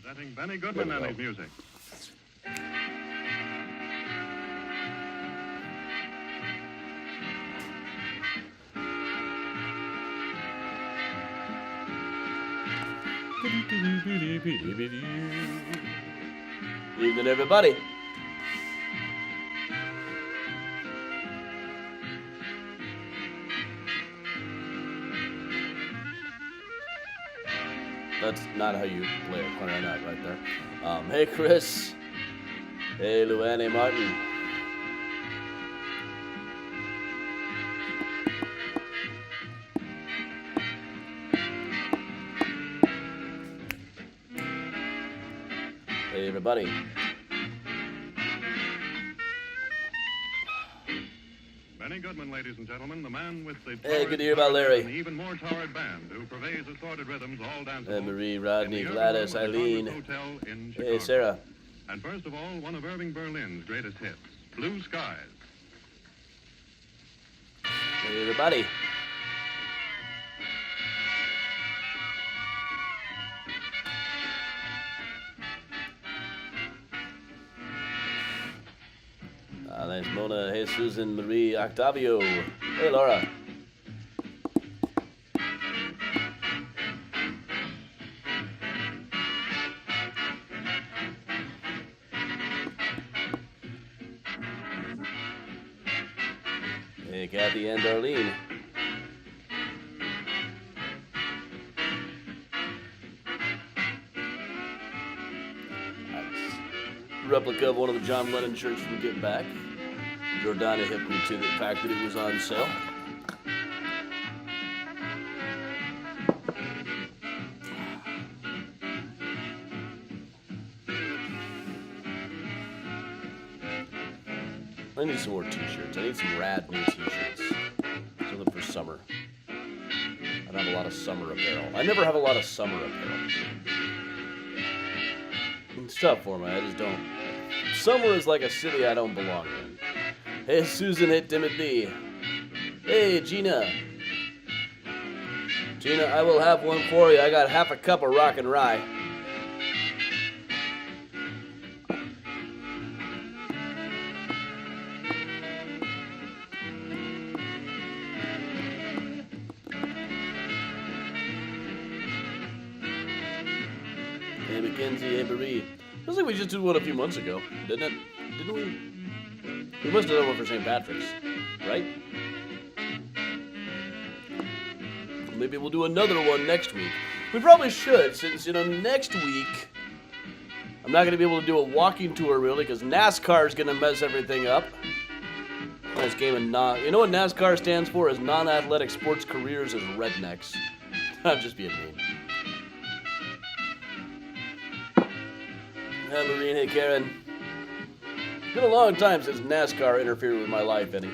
Presenting Benny Goodman and his music. Evening, everybody. That's not how you play a clarinet right there. Hey, Chris. Hey, Luanne Martin. Hey, everybody. Benny Goodman, ladies and gentlemen, the man with the... Hey, good to hear about Larry. An even more torrid band who purveys assorted rhythms, all danceable. Hey, Marie, Rodney, Gladys, Eileen. Hey, Sarah. And first of all, one of Irving Berlin's greatest hits, Blue Skies. Hey, everybody. Thanks, Mona. Hey, Susan, Marie, Octavio. Hey, Laura. Hey, Kathy and Darlene. Replica of one of the John Lennon shirts from Get Back. Jordana hit me to the fact that it was on sale. I need some more t-shirts. I need some rad new t-shirts. Something for summer. I don't have a lot of summer apparel. I never have a lot of summer apparel. It's tough for me. I just don't. Summer is like a city I don't belong in. Hey, Susan, hey, Timothy. Hey, Gina. Gina, I will have one for you. I got half a cup of rock and rye. Hey, Mackenzie, hey, Marie. Looks like we just did one a few months ago, didn't it? Didn't we? We must have done one for St. Patrick's, right? Maybe we'll do another one next week. We probably should, since, next week, I'm not going to be able to do a walking tour, really, because NASCAR is going to mess everything up. Nice game of you know what NASCAR stands for? Is non-athletic sports careers as rednecks. I'm just being mean. Hi, Maureen. Hey, Karen. It's been a long time since NASCAR interfered with my life, Eddie.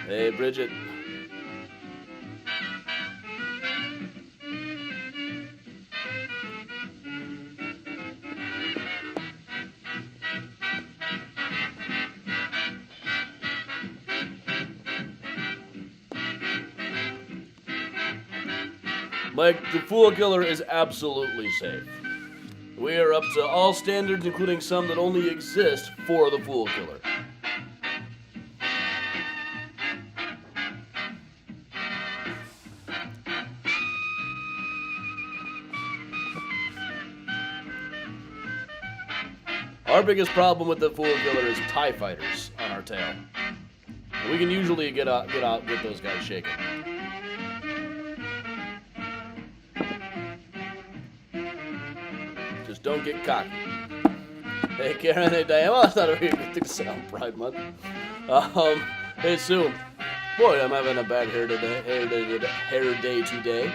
Hey, Bridget. Mike, the Fool Killer is absolutely safe. We are up to all standards, including some that only exist for the Fool Killer. Our biggest problem with the Fool Killer is TIE fighters on our tail. And we can usually get those guys shaken. Just don't get cocky. Hey, Karen. Hey, Diane. Well, that's not a very good thing to say on Pride Month. Hey, Sue. Boy, I'm having a bad hair day today.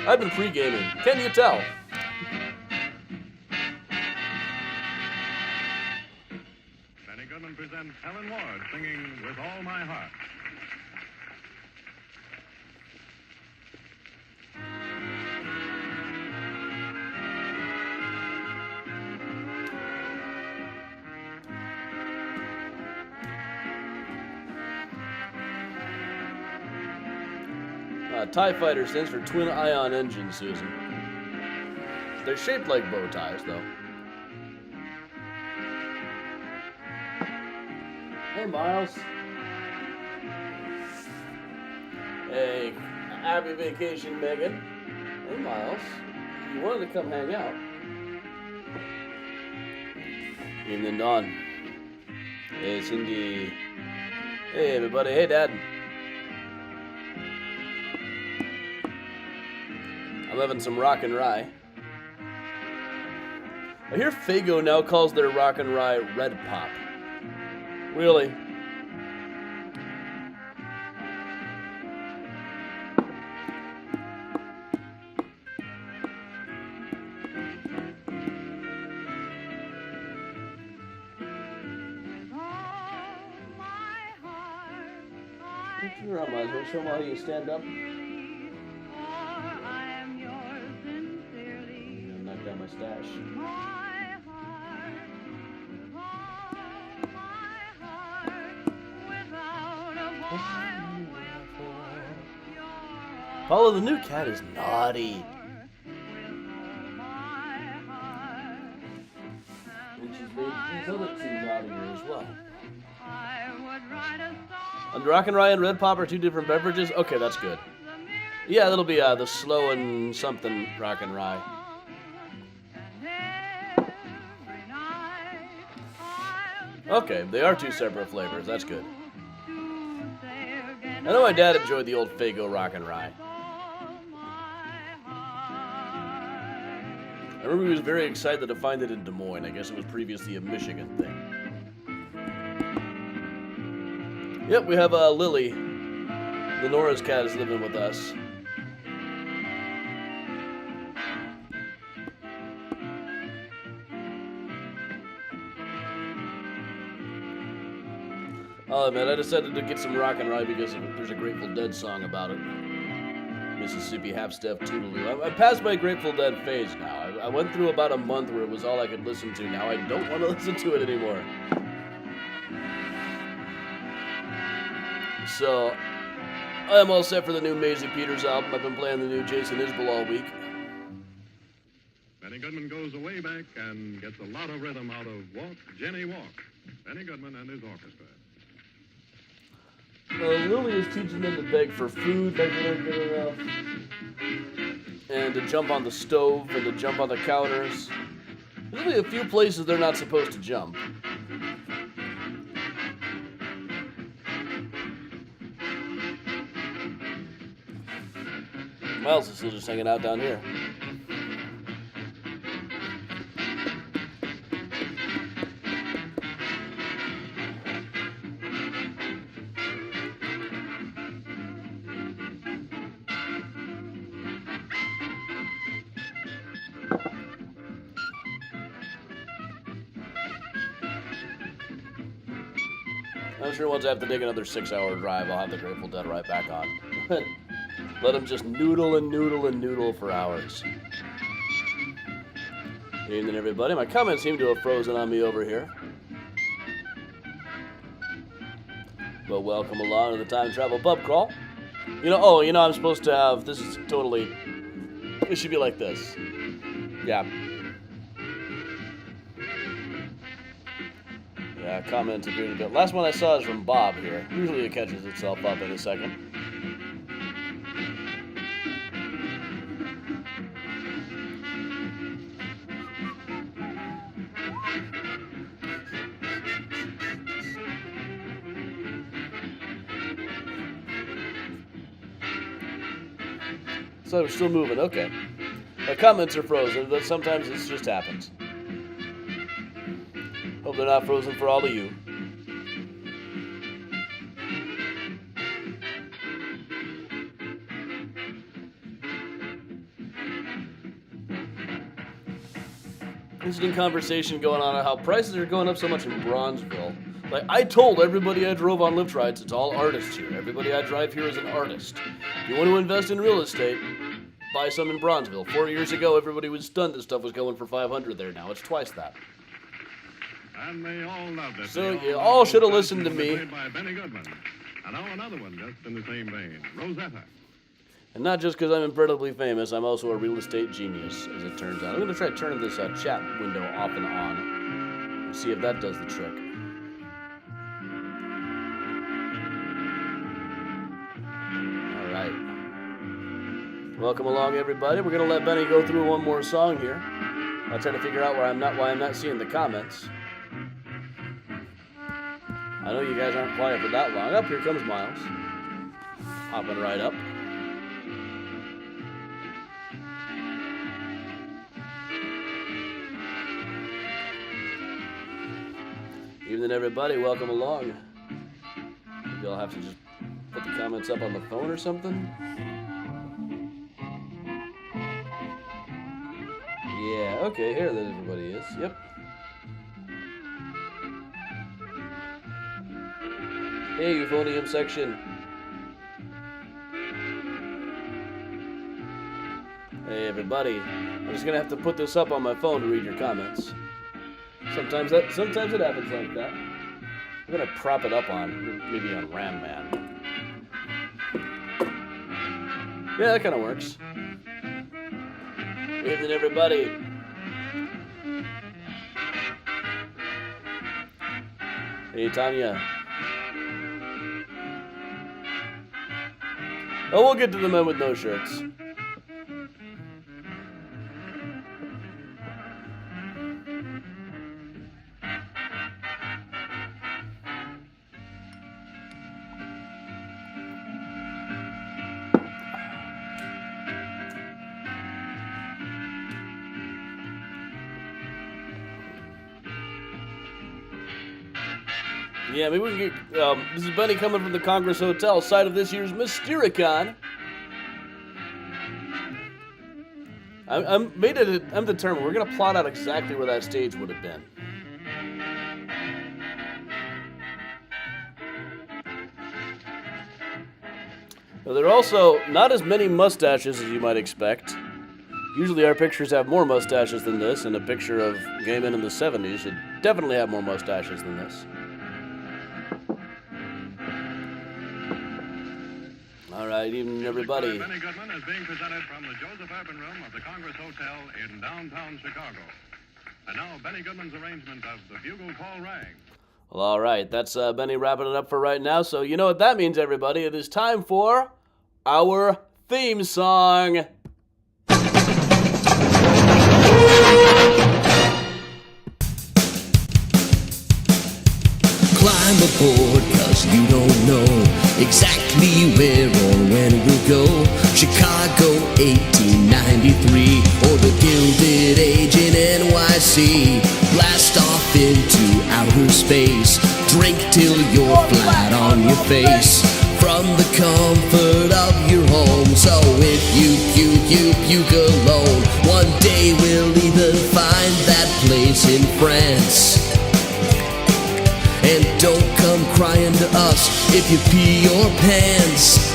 I've been pre-gaming. Can you tell? Benny Goodman presents Helen Ward singing With All My Heart. TIE Fighter stands for Twin Ion Engine, Susan. They're shaped like bow ties, though. Hey, Miles. Hey, happy vacation, Megan. Hey, Miles. You wanted to come hang out. Evening, Dawn. Hey, Cindy. Hey, everybody. Hey, Dad. I'm having some rock and rye. I hear Faygo now calls their rock and rye Red Pop. Really? Might as well show them how you stand up. Knock down my stash. Paula, the new cat is naughty. And she's made these other two naughtier as well. And Rock and Rye and Red Pop are two different beverages? Okay, that's good. Yeah, that'll be the slow and something Rock and Rye. Okay, they are two separate flavors. That's good. I know my dad enjoyed the old Faygo Rock and Rye. I remember he was very excited to find it in Des Moines. I guess it was previously a Michigan thing. Yep, we have Lily. Lenora's cat is living with us. Oh man, I decided to get some rock and rye because there's a Grateful Dead song about it. Mississippi Half-Step Toodaloo. I'm past my Grateful Dead phase now. I went through about a month where it was all I could listen to. Now I don't want to listen to it anymore. So, I'm all set for the new Maisie Peters album. I've been playing the new Jason Isbell all week. Benny Goodman goes way back and gets a lot of rhythm out of Walk, Jenny, Walk. Benny Goodman and his orchestra. Lily is teaching them to beg for food like they don't get enough. And to jump on the stove and to jump on the counters. There's only a few places they're not supposed to jump. Miles is still just hanging out down here. I'm sure once I have to take another 6-hour drive, I'll have the Grateful Dead right back on. Let them just noodle and noodle and noodle for hours. Good evening, everybody. My comments seem to have frozen on me over here. But welcome along to the Time Travel Pub Crawl. I'm supposed to have, this should be like this. Yeah. Yeah, comment agreed a bit. Last one I saw is from Bob here. Usually it catches itself up in a second. So we're still moving, okay. My comments are frozen, but sometimes this just happens. Hope they're not frozen for all of you. Interesting conversation going on how prices are going up so much in Bronzeville. Like, I told everybody I drove on Lyft rides, it's all artists here. Everybody I drive here is an artist. If you want to invest in real estate, buy some in Bronzeville. 4 years ago, everybody was stunned this stuff was going for $500 there. Now it's twice that. And they all loved it. So you all should have listened to me. Played by Benny Goodman. And now another one just in the same vein, Rosetta. And not just because I'm incredibly famous, I'm also a real estate genius, as it turns out. I'm going to try turning this chat window off and on and see if that does the trick. All right. Welcome along, everybody. We're going to let Benny go through one more song here. I'll try to figure out why I'm not seeing the comments. I know you guys aren't quiet for that long. Up here comes Miles. Hopping right up. Evening, everybody. Welcome along. Maybe I'll have to just put the comments up on the phone or something. Yeah, okay, here that everybody is. Yep. Hey, euphonium section. Hey, everybody. I'm just gonna have to put this up on my phone to read your comments. Sometimes it happens like that. I'm gonna prop it up on, maybe on Ram Man. Yeah, that kind of works. Evening, everybody. Hey, Tanya. Oh, we'll get to the men with no shirts. Yeah, maybe we can get, this is Benny coming from the Congress Hotel, site of this year's Mystericon. I'm determined. We're going to plot out exactly where that stage would have been. Now, there are also not as many mustaches as you might expect. Usually our pictures have more mustaches than this, and a picture of gay men in the 70s should definitely have more mustaches than this. All right, evening, everybody. Benny Goodman is being presented from the Joseph Urban Room of the Congress Hotel in downtown Chicago. And now, Benny Goodman's arrangement of The Bugle Call Rang. Well, all right, that's Benny wrapping it up for right now. So you know what that means, everybody. It is time for our theme song. Climb aboard, cause you don't know exactly where or when we'll go. Chicago 1893, or the Gilded Age in NYC. Blast off into outer space, drink till you're flat on your face. From the comfort of your home, so if you puke alone, one day we'll even find that place in France. And don't come crying to us if you pee your pants.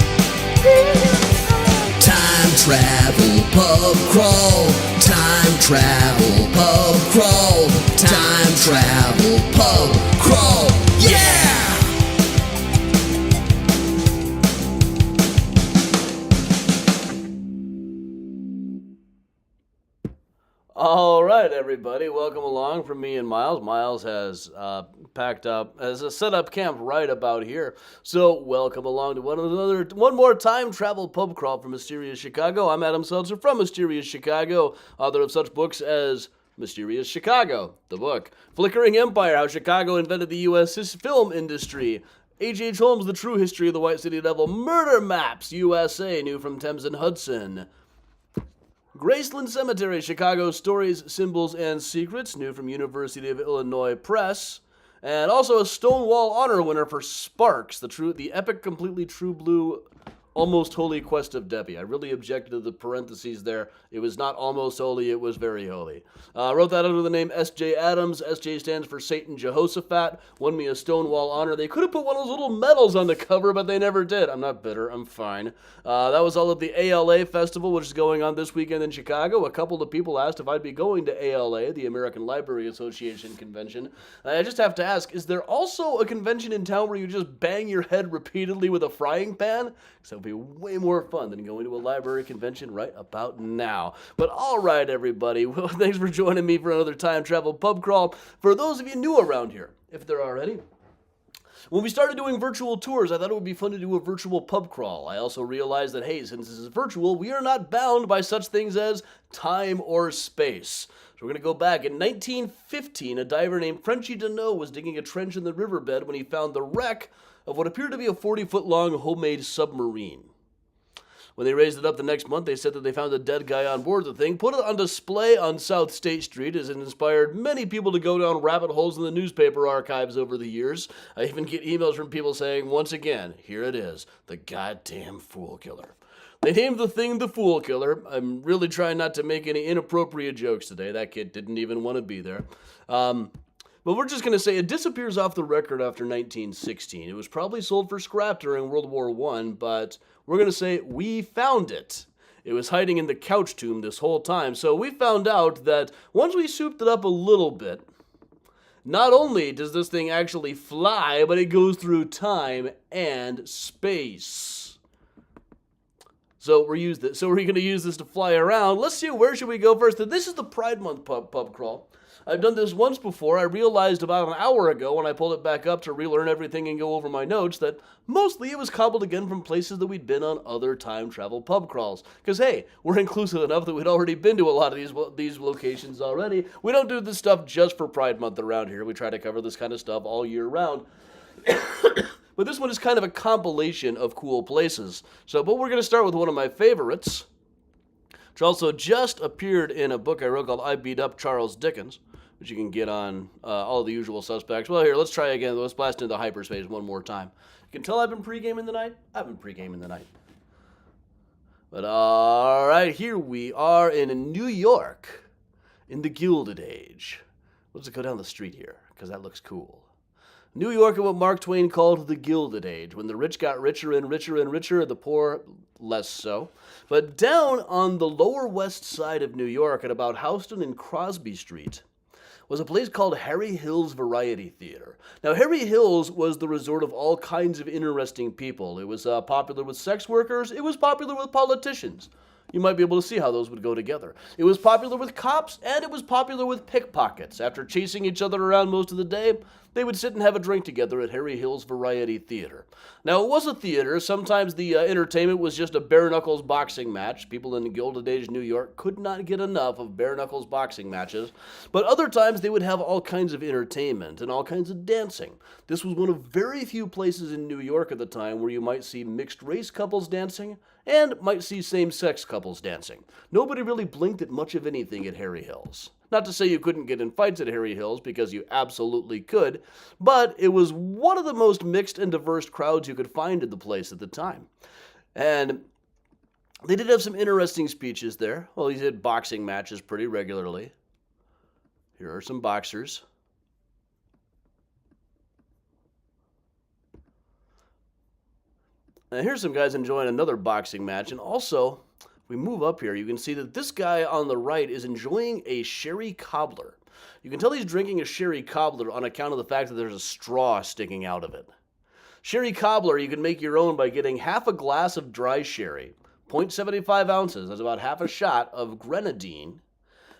Time travel pub crawl. Time travel pub crawl. Time travel pub crawl. Yeah! All right, everybody, welcome along from me and Miles. Miles has packed up, has set up camp right about here. So welcome along to one more time travel pub crawl from Mysterious Chicago. I'm Adam Seltzer from Mysterious Chicago, author of such books as Mysterious Chicago, the book, Flickering Empire, How Chicago Invented the U.S. Film Industry, H.H. Holmes, The True History of the White City Devil, Murder Maps, USA, new from Thames and Hudson, Graceland Cemetery, Chicago Stories, Symbols, and Secrets, new from University of Illinois Press. And also a Stonewall Honor winner for Sparks, the epic, completely true blue, almost holy quest of Debbie. I really objected to the parentheses there. It was not almost holy, it was very holy. Wrote that under the name S.J. Adams. S.J. stands for Satan Jehoshaphat. Won me a Stonewall Honor. They could have put one of those little medals on the cover, but they never did. I'm not bitter. I'm fine. That was all at the ALA Festival, which is going on this weekend in Chicago. A couple of people asked if I'd be going to ALA, the American Library Association convention. I just have to ask, is there also a convention in town where you just bang your head repeatedly with a frying pan? Because I be way more fun than going to a library convention right about now. But all right, everybody. Well, thanks for joining me for another time travel pub crawl. For those of you new around here, if there are any, when we started doing virtual tours, I thought it would be fun to do a virtual pub crawl. I also realized that, hey, since this is virtual, we are not bound by such things as time or space. So we're going to go back. In 1915, a diver named Frenchy Deneau was digging a trench in the riverbed when he found the wreck of what appeared to be a 40-foot-long homemade submarine. When they raised it up the next month, they said that they found a dead guy on board the thing, put it on display on South State Street, as it inspired many people to go down rabbit holes in the newspaper archives over the years. I even get emails from people saying, once again, here it is, the goddamn Fool Killer. They named the thing the Fool Killer. I'm really trying not to make any inappropriate jokes today. That kid didn't even want to be there. But we're just going to say it disappears off the record after 1916. It was probably sold for scrap during World War I, but we're going to say we found it. It was hiding in the couch tomb this whole time. So we found out that once we souped it up a little bit, not only does this thing actually fly, but it goes through time and space. So we're going to use this to fly around. Let's see, where should we go first? This is the Pride Month pub crawl. I've done this once before. I realized about an hour ago when I pulled it back up to relearn everything and go over my notes that mostly it was cobbled again from places that we'd been on other time travel pub crawls. Because, hey, we're inclusive enough that we'd already been to a lot of these locations already. We don't do this stuff just for Pride Month around here. We try to cover this kind of stuff all year round. But this one is kind of a compilation of cool places. But we're going to start with one of my favorites, which also just appeared in a book I wrote called I Beat Up Charles Dickens, which you can get on all the usual suspects. Well, here, let's try again. Let's blast into hyperspace one more time. You can tell I've been pre-gaming the night. I've been pre-gaming the night. But all right, here we are in New York in the Gilded Age. Let's go down the street here, because that looks cool. New York in what Mark Twain called the Gilded Age, when the rich got richer and richer and richer, the poor less so. But down on the lower west side of New York at about Houston and Crosby Street was a place called Harry Hill's Variety Theater. Now, Harry Hill's was the resort of all kinds of interesting people. It was popular with sex workers. It was popular with politicians. You might be able to see how those would go together. It was popular with cops, and it was popular with pickpockets. After chasing each other around most of the day, they would sit and have a drink together at Harry Hill's Variety Theater. Now, it was a theater. Sometimes the entertainment was just a bare-knuckles boxing match. People in the Gilded Age New York could not get enough of bare-knuckles boxing matches. But other times, they would have all kinds of entertainment and all kinds of dancing. This was one of very few places in New York at the time where you might see mixed-race couples dancing and might see same-sex couples dancing. Nobody really blinked at much of anything at Harry Hill's. Not to say you couldn't get in fights at Harry Hill's, because you absolutely could, but it was one of the most mixed and diverse crowds you could find at the place at the time. And they did have some interesting speeches there. Well, he did boxing matches pretty regularly. Here are some boxers. Now, here's some guys enjoying another boxing match, and also, if we move up here, you can see that this guy on the right is enjoying a sherry cobbler. You can tell he's drinking a sherry cobbler on account of the fact that there's a straw sticking out of it. Sherry cobbler you can make your own by getting half a glass of dry sherry, 0.75 ounces, that's about half a shot of grenadine,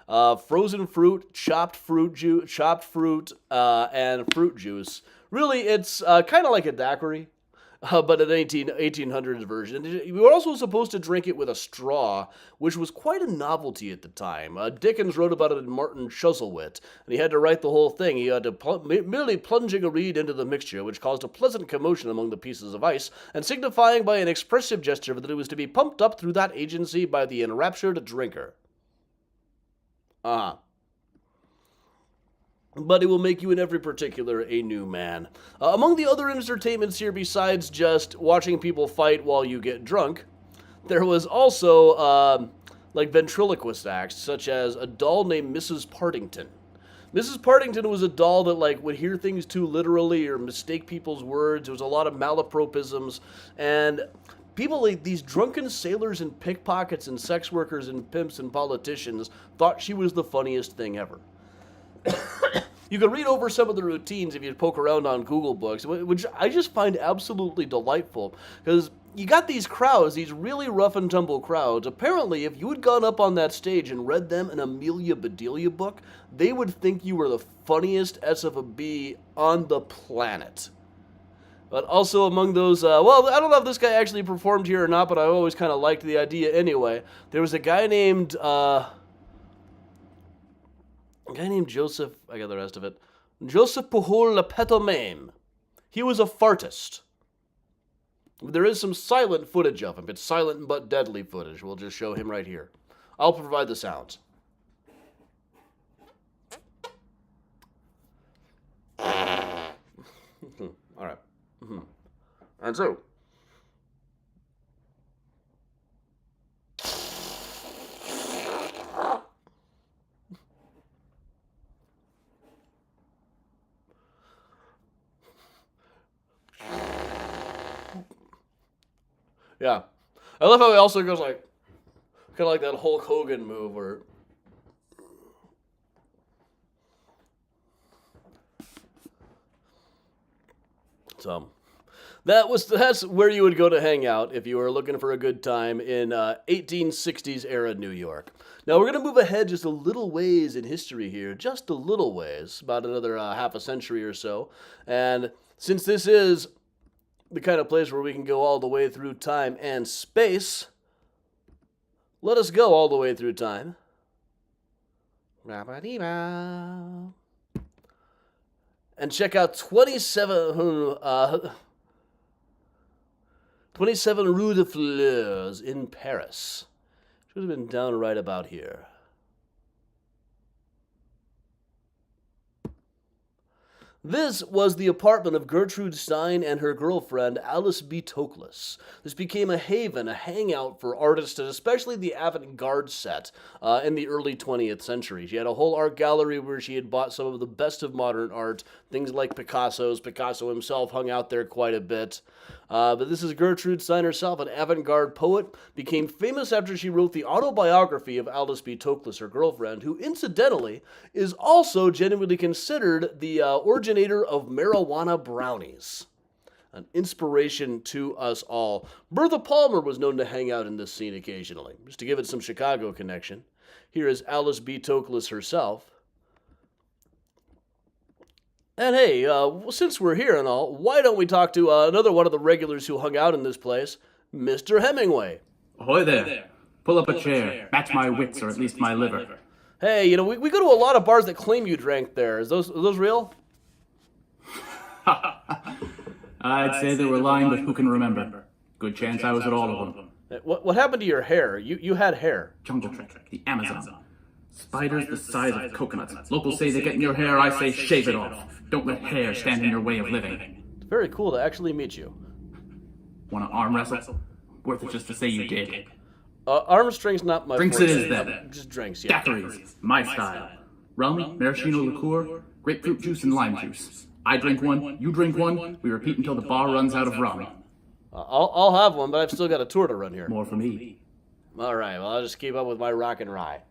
frozen fruit, chopped fruit, and fruit juice. Really, it's kind of like a daiquiri. But an 1800s version. You were also supposed to drink it with a straw, which was quite a novelty at the time. Dickens wrote about it in Martin Chuzzlewit, and he had to write the whole thing. He had to merely plunging a reed into the mixture, which caused a pleasant commotion among the pieces of ice, and signifying by an expressive gesture that it was to be pumped up through that agency by the enraptured drinker. But it will make you in every particular a new man. Among the other entertainments here, besides just watching people fight while you get drunk, there was also like ventriloquist acts, such as a doll named Mrs. Partington. Mrs. Partington was a doll that would hear things too literally or mistake people's words. There was a lot of malapropisms, and people like these drunken sailors and pickpockets and sex workers and pimps and politicians thought she was the funniest thing ever. You can read over some of the routines if you poke around on Google Books, which I just find absolutely delightful, because you got these crowds, these really rough and tumble crowds. Apparently, if you had gone up on that stage and read them an Amelia Bedelia book, they would think you were the funniest S of a B on the planet. But also among those, well, I don't know if this guy actually performed here or not, but I always kind of liked the idea anyway. There was a guy named Joseph, I got the rest of it, Joseph Puhul Lepetomame. He was a fartist. There is some silent footage of him. It's silent but deadly footage. We'll just show him right here. I'll provide the sounds. All right. And so. Yeah. I love how he also goes like, kind of like that Hulk Hogan move where. So, that's where you would go to hang out if you were looking for a good time in 1860s era New York. Now we're going to move ahead just a little ways in history here, just a little ways, about another half a century or so. And since this is the kind of place where we can go all the way through time and space, let us go all the way through time. And check out 27 Rue de Fleurs in Paris. Should have been down right about here. This was the apartment of Gertrude Stein and her girlfriend, Alice B. Toklas. This became a haven, a hangout for artists, and especially the avant-garde set in the early 20th century. She had a whole art gallery where she had bought some of the best of modern art, things like Picasso's. Picasso himself hung out there quite a bit. But this is Gertrude Stein herself, an avant-garde poet, became famous after she wrote the autobiography of Alice B. Toklas, her girlfriend, who incidentally is also genuinely considered the originator of marijuana brownies. An inspiration to us all. Bertha Palmer was known to hang out in this scene occasionally, just to give it some Chicago connection. Here is Alice B. Toklas herself. And hey, since we're here and all, why don't we talk to another one of the regulars who hung out in this place, Mr. Hemingway. Ahoy there. Pull up a chair. Match my wits, or at least my liver. Hey, you know, we go to a lot of bars that claim you drank there. Are those real? I'd say they were lying, but who can remember? Good chance I was at all of them. What happened to your hair? You had hair. Jungle Trek, the Amazon. Spiders the size of coconuts. Locals say they get in your hair, I say shave it off. Don't let hair stand in your way of living. It's very cool to actually meet you. Want to arm wrestle? Worth it just to say you did. Armstrong's not my Drinks forte. it is then. Just drinks, yeah. Daiquiris, my style. Rum, maraschino liqueur, grapefruit juice, and lime juice. I drink one, you drink one, we repeat until the bar runs out of rum. I'll have one, but I've still got a tour to run here. More for me. All right, well, I'll just keep up with my rock and rye.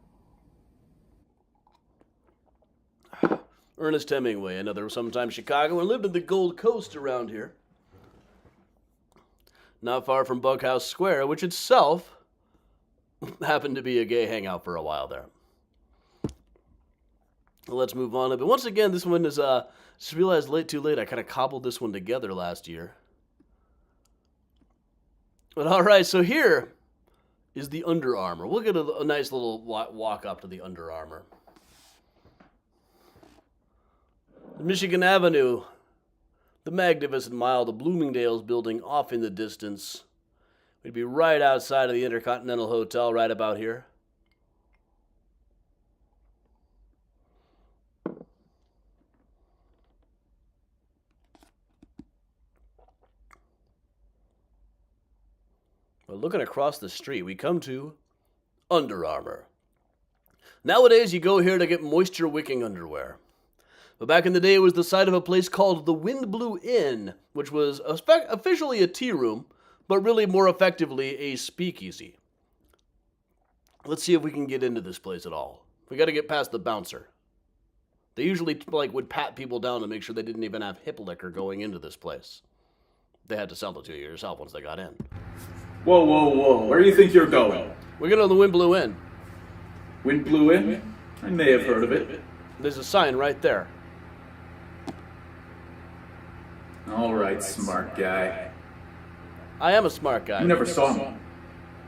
Ernest Hemingway, another sometime Chicagoan, lived in the Gold Coast around here. Not far from Bunkhouse Square, which itself happened to be a gay hangout for a while there. Well, let's move on. But once again, this one is, just realized too late, I kind of cobbled this one together last year. But all right, so here is the Under Armour. We'll get a nice little walk up to the Under Armour. Michigan Avenue, the magnificent mile, the Bloomingdale's building off in the distance. We'd be right outside of the Intercontinental Hotel right about here. But looking across the street, we come to Under Armour. Nowadays, you go here to get moisture-wicking underwear. But back in the day, it was the site of a place called the Wind Blew Inn, which was officially a tea room, but really more effectively a speakeasy. Let's see if we can get into this place at all. We got to get past the bouncer. They usually would pat people down to make sure they didn't even have hip liquor going into this place. they had to sell it to you yourself once they got in. Whoa, whoa, whoa. Where do you think you're going? We're going to the Wind Blew Inn. Wind Blew Inn? I may have heard of it. There's a sign right there. All right, smart guy. I am a smart guy. You never saw me.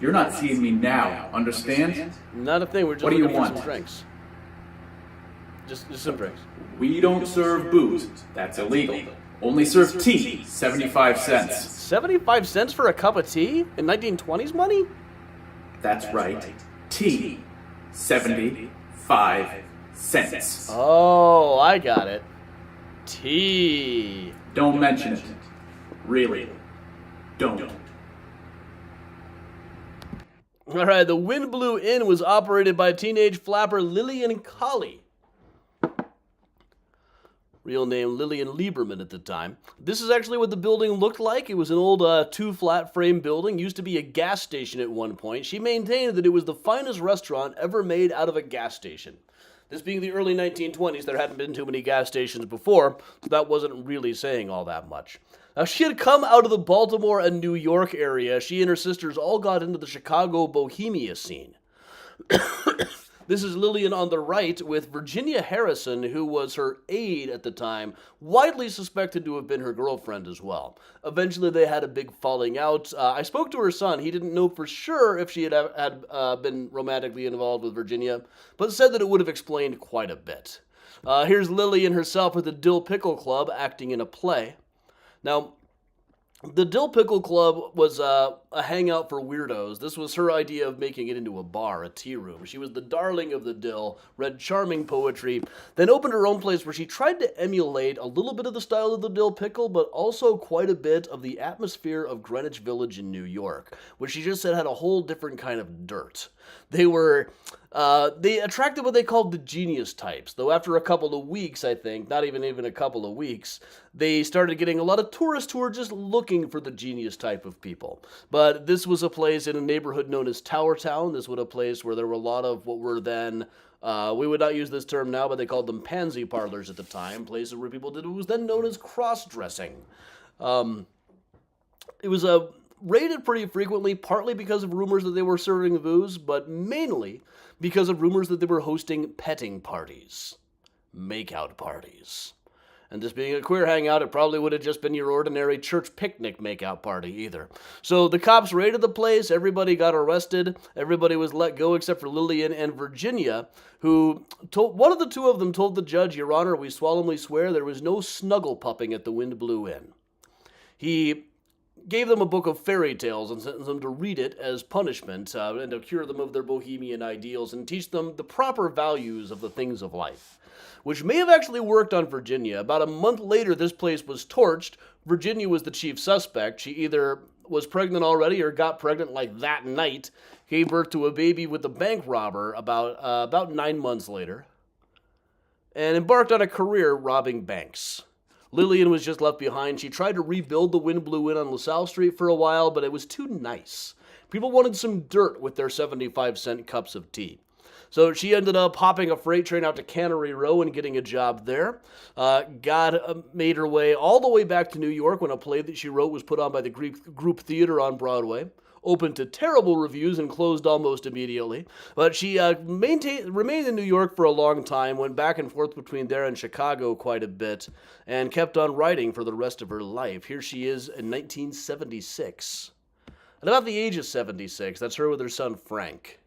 You're not seeing me now, understand? Not a thing. We're just What do you looking for want? some drinks. Just some drinks. We don't serve booze. That's illegal. Only serve tea, 75 cents. 75 cents for a cup of tea in 1920s money? That's right. Tea, 75 cents. Oh, I got it. Tea. Don't mention it. Really. Don't. All right, the Wind Blew Inn was operated by teenage flapper Lillian Colley. Real name Lillian Lieberman at the time. This is actually what the building looked like. It was an old two-flat frame building. Used to be a gas station at one point. She maintained that it was the finest restaurant ever made out of a gas station. This being the early 1920s, there hadn't been too many gas stations before, so that wasn't really saying all that much. Now, she had come out of the Baltimore and New York area. She and her sisters all got into the Chicago bohemia scene. This is Lillian on the right with Virginia Harrison, who was her aide at the time, widely suspected to have been her girlfriend as well. Eventually, they had a big falling out. I spoke to her son. He didn't know for sure if she had been romantically involved with Virginia, but said that it would have explained quite a bit. Here's Lillian herself with the Dill Pickle Club acting in a play. Now, the Dill Pickle Club was a hangout for weirdos. This was her idea of making it into a bar, a tea room. She was the darling of the Dill, read charming poetry, then opened her own place where she tried to emulate a little bit of the style of the Dill Pickle, but also quite a bit of the atmosphere of Greenwich Village in New York, which she just said had a whole different kind of dirt. They attracted what they called the genius types, though after a couple of weeks, I think, not even a couple of weeks, they started getting a lot of tourists who were just looking for the genius type of people. But this was a place in a neighborhood known as Tower Town. This was a place where there were a lot of what were then, we would not use this term now, but they called them pansy parlors at the time, places where people did what was then known as cross-dressing. It was raided pretty frequently, partly because of rumors that they were serving booze, but mainly because of rumors that they were hosting petting parties, make-out parties. And this being a queer hangout, it probably would have just been your ordinary church picnic make-out party either. So the cops raided the place, everybody got arrested, everybody was let go except for Lillian and Virginia, who one of the two of them told the judge, "Your Honor, we solemnly swear there was no snuggle pupping at the Wind Blew Inn." He gave them a book of fairy tales and sentenced them to read it as punishment and to cure them of their bohemian ideals and teach them the proper values of the things of life, which may have actually worked on Virginia. About a month later, this place was torched. Virginia was the chief suspect. She either was pregnant already or got pregnant like that night, gave birth to a baby with the bank robber about 9 months later, and embarked on a career robbing banks. Lillian was just left behind. She tried to rebuild the Wind Blew Inn on LaSalle Street for a while, but it was too nice. People wanted some dirt with their 75-cent cups of tea. So she ended up hopping a freight train out to Cannery Row and getting a job there. Made her way all the way back to New York when a play that she wrote was put on by the Group Theater on Broadway. Opened to terrible reviews and closed almost immediately. But she remained in New York for a long time, went back and forth between there and Chicago quite a bit, and kept on writing for the rest of her life. Here she is in 1976. At about the age of 76, that's her with her son Frank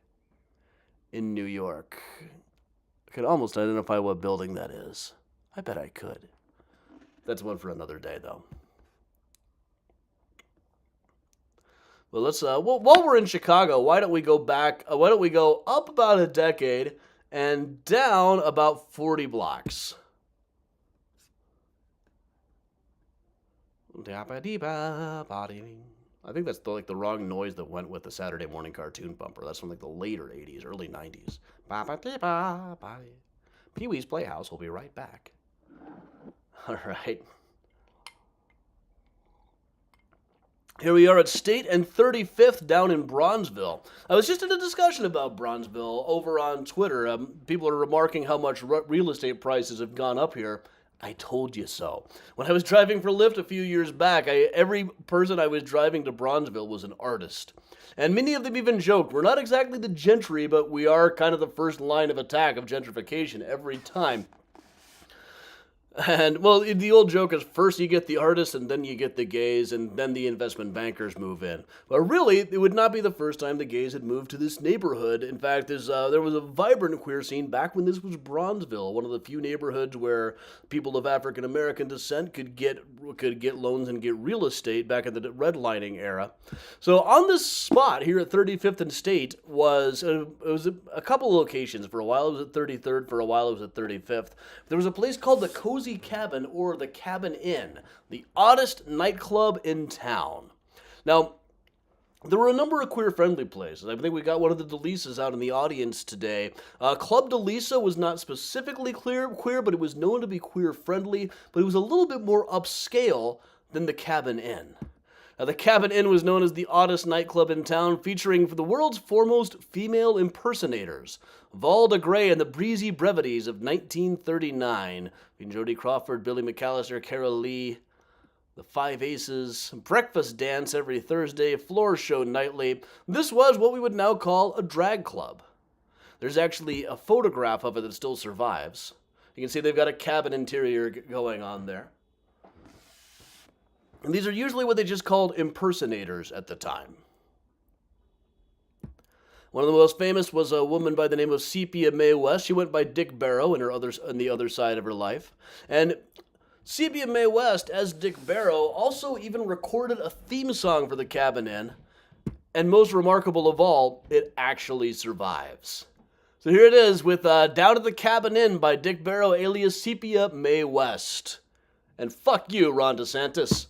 in New York. I could almost identify what building that is. I bet I could. That's one for another day, though. Well, let's while we're in Chicago, why don't we go up about a decade and down about 40 blocks? I think that's the wrong noise that went with the Saturday morning cartoon bumper. That's from like the later 80s, early 90s. Pee-wee's Playhouse will be right back. All right. Here we are at State and 35th down in Bronzeville. I was just in a discussion about Bronzeville over on Twitter. People are remarking how much real estate prices have gone up here. I told you so. When I was driving for Lyft a few years back, every person I was driving to Bronzeville was an artist. And many of them even joked, we're not exactly the gentry, but we are kind of the first line of attack of gentrification every time. And, well, the old joke is first you get the artists, and then you get the gays, and then the investment bankers move in. But really, it would not be the first time the gays had moved to this neighborhood. In fact, there was a vibrant queer scene back when this was Bronzeville, one of the few neighborhoods where people of African American descent could get loans and get real estate back in the redlining era. So on this spot here at 35th and State was a couple locations. For a while it was at 33rd, for a while it was at 35th. There was a place called the Cozy Cabin, or the Cabin Inn, the oddest nightclub in town. Now, there were a number of queer-friendly places. I think we got one of the DeLisas out in the audience today. Club DeLisa was not specifically queer, but it was known to be queer-friendly, but it was a little bit more upscale than the Cabin Inn. The Cabin Inn was known as the oddest nightclub in town, featuring the world's foremost female impersonators. Valda Gray and the Breezy Brevities of 1939. Jodie Crawford, Billy McAllister, Carol Lee, the Five Aces, breakfast dance every Thursday, floor show nightly. This was what we would now call a drag club. There's actually a photograph of it that still survives. You can see they've got a cabin interior going on there. And these are usually what they just called impersonators at the time. One of the most famous was a woman by the name of Sepia Mae West. She went by Dick Barrow on the other side of her life. And Sepia Mae West, as Dick Barrow, also even recorded a theme song for the Cabin Inn. And most remarkable of all, it actually survives. So here it is with Down at the Cabin Inn by Dick Barrow alias Sepia Mae West. And fuck you, Ron DeSantis.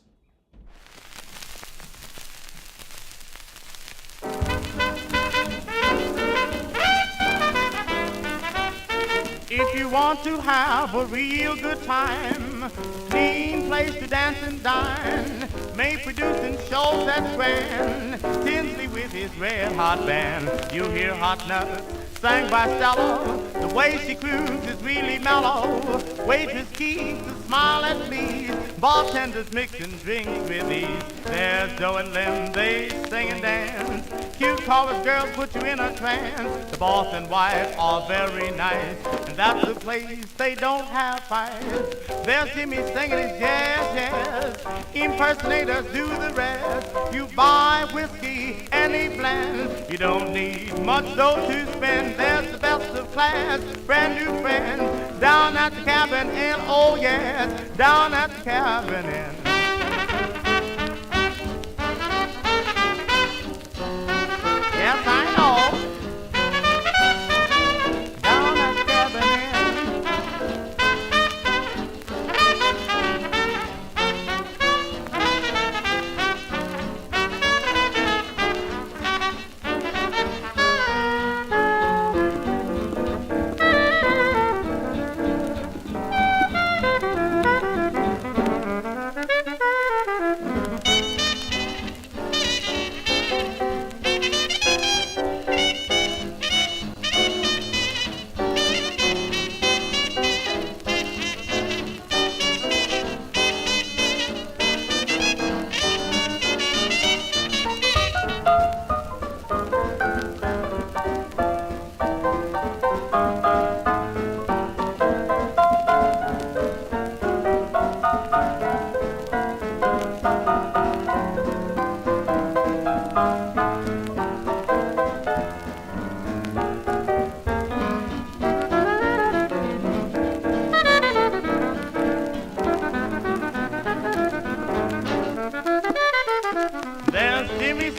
If you want to have a real good time, clean place to dance and dine, May producing shows that's grand, Tinsley with his red hot band. You'll hear Hot Nuts sang by Stella, the way she croons is really mellow. Waitress keeps a smile at me, bartenders mixing drinks with ease. There's Joe and Lynn, they sing and dance, cute college girls put you in a trance. The boss and wife are very nice, and that's the place they don't have fights. There's Jimmy singing his jazz, jazz, impersonators do the rest. You buy whiskey and a blend, you don't need much dough to spend. There's the best of class, brand new friends, down at the Cabin Inn, oh yes, down at the Cabin Inn. Yes, I know. Down at the Cabin Inn.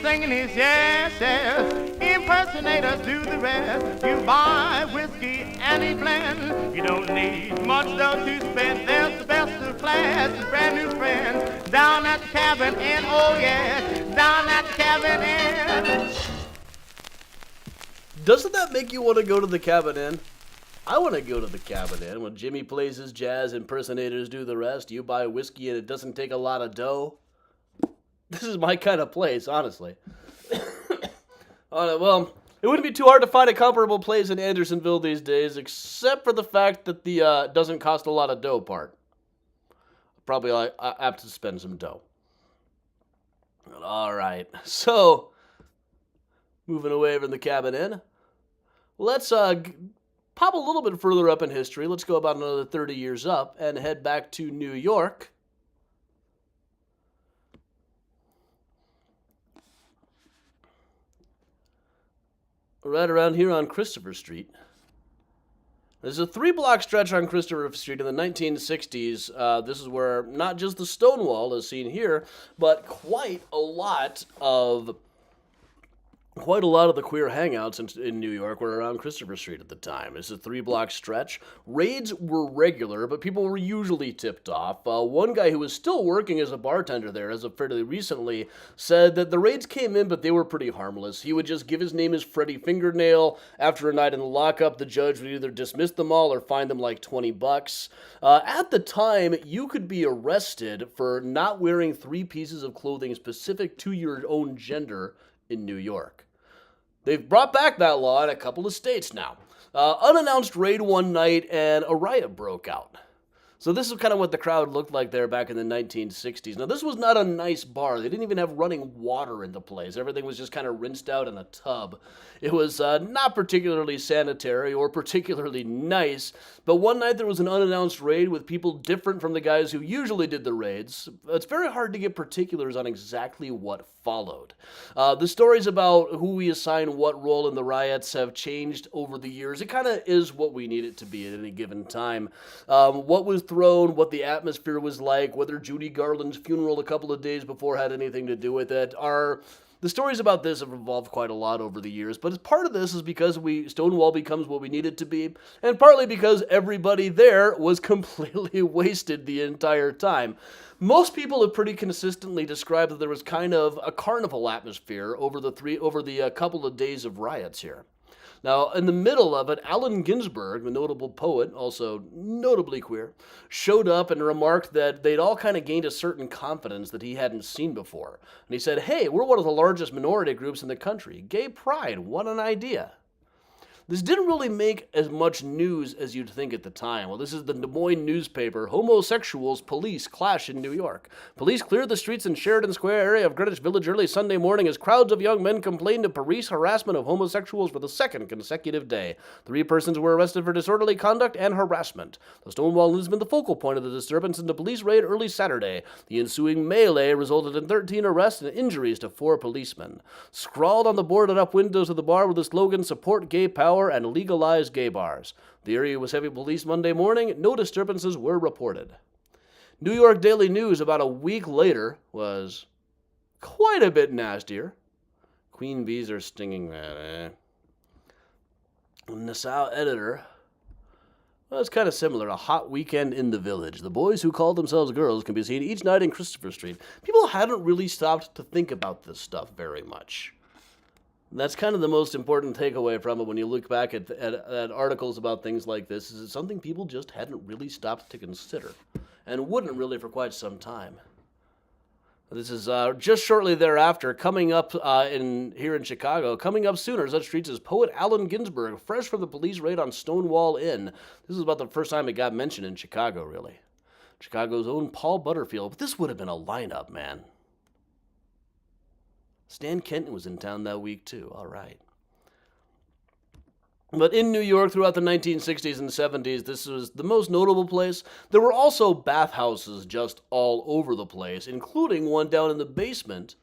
Singing his yes, yes, impersonators do the rest. You buy whiskey and a blend, you don't need much dough to spend. There's the best of class, brand new friends, down at the Cabin Inn, oh yes, down at the Cabin Inn. Doesn't that make you want to go to the Cabin Inn? I want to go to the Cabin Inn. When Jimmy plays his jazz, impersonators do the rest. You buy whiskey and it doesn't take a lot of dough. This is my kind of place, honestly. Well, it wouldn't be too hard to find a comparable place in Andersonville these days, except for the fact that the doesn't cost a lot of dough part. probably apt to spend some dough. All right, so moving away from the Cabin Inn, let's pop a little bit further up in history. Let's go about another 30 years up and head back to New York. Right around here on Christopher Street. There's a 3-block stretch on Christopher Street in the 1960s. This is where not just the Stonewall is seen here, but quite a lot of the queer hangouts in New York were around Christopher Street at the time. It's a 3-block stretch. Raids were regular, but people were usually tipped off. One guy who was still working as a bartender there as of fairly recently said that the raids came in, but they were pretty harmless. He would just give his name as Freddie Fingernail. After a night in the lockup, the judge would either dismiss them all or fine them like $20. At the time, you could be arrested for not wearing 3 pieces of clothing specific to your own gender in New York. They've brought back that law in a couple of states now. Unannounced raid one night and a riot broke out. So this is kind of what the crowd looked like there back in the 1960s. Now, this was not a nice bar. They didn't even have running water in the place. Everything was just kind of rinsed out in a tub. It was not particularly sanitary or particularly nice, but one night there was an unannounced raid with people different from the guys who usually did the raids. It's very hard to get particulars on exactly what followed. The stories about who we assign what role in the riots have changed over the years. It kind of is what we need it to be at any given time. What was thrown, what the atmosphere was like, whether Judy Garland's funeral a couple of days before had anything to do with it. The stories about this have evolved quite a lot over the years, but part of this is because Stonewall becomes what we need it to be, and partly because everybody there was completely wasted the entire time. Most people have pretty consistently described that there was kind of a carnival atmosphere over the couple of days of riots here. Now, in the middle of it, Allen Ginsberg, the notable poet, also notably queer, showed up and remarked that they'd all kind of gained a certain confidence that he hadn't seen before. And he said, "Hey, we're one of the largest minority groups in the country. Gay pride, what an idea." This didn't really make as much news as you'd think at the time. Well, this is the Des Moines newspaper. Homosexuals, police clash in New York. Police cleared the streets in Sheridan Square area of Greenwich Village early Sunday morning as crowds of young men complained of police harassment of homosexuals for the 2nd consecutive day. 3 persons were arrested for disorderly conduct and harassment. The Stonewall has been the focal point of the disturbance in the police raid early Saturday. The ensuing melee resulted in 13 arrests and injuries to 4 policemen. Scrawled on the boarded-up windows of the bar were the slogan, "Support gay power and legalize gay bars." The area was heavily policed Monday morning. No disturbances were reported. New York Daily News about a week later was quite a bit nastier. Queen bees are stinging that, Nassau editor. Well, it's kind of similar. A hot weekend in the village. The boys who called themselves girls can be seen each night in Christopher Street. People hadn't really stopped to think about this stuff very much. That's kind of the most important takeaway from it when you look back at articles about things like this, is it's something people just hadn't really stopped to consider, and wouldn't really for quite some time. This is just shortly thereafter, coming up here in Chicago. Coming up sooner, such streets as poet Allen Ginsberg, fresh from the police raid on Stonewall Inn. This is about the first time it got mentioned in Chicago, really. Chicago's own Paul Butterfield. But this would have been a lineup, man. Stan Kenton was in town that week, too. All right. But in New York throughout the 1960s and 70s, this was the most notable place. There were also bathhouses just all over the place, including one down in the basement